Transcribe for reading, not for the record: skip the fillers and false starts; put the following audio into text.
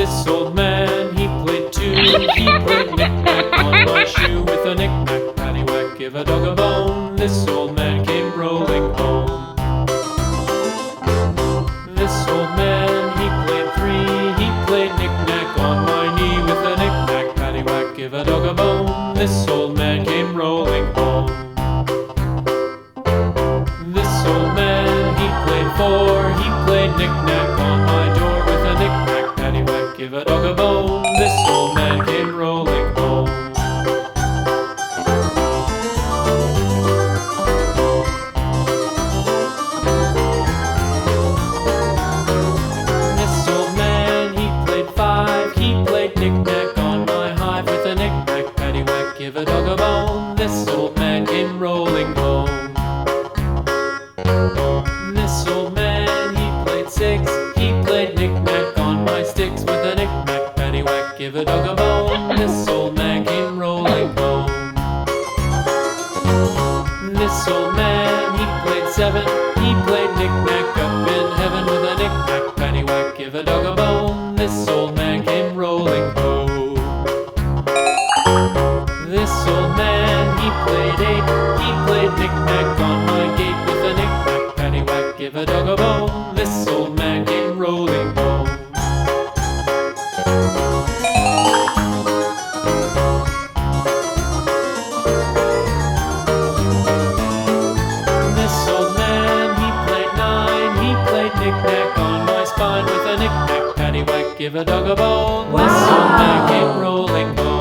This old man, he played two. He played knick-knack on my shoe. With a knick-knack, paddywhack, give a dog a bone. This old man came rolling home. This old man, he played three. He played knick-knack on my knee. With a knick-knack, paddywhack, give a dog a bone. This old man came rolling home. This old man, he played four. He played knick-knack on my door. With a knick-knack, paddywhack, give a dog a bone. This old man came rolling home. This old man, he played five. He played knick-knack on my hive. With a knick-knack, paddywhack, give a dog a bone. This old man came rolling home. This old man, he played six. He played knick-knack on my sticks. With a knick-knack, paddywhack, give a dog a bone. This old man came rolling home. This old man, he played seven. He played knick-knack up in heaven. With a knick-knack, paddywhack, give a dog a bone. This old man came rolling home. This old man, he played eight. He played knick-knack on my gate. With a knick-knack, paddywhack, give a dog a bone. This old man came rolling home. This old man, he played nine. He played knick-knack on my spine. With a knick-knack, paddywhack, give a dog a bone. This old man came rolling home.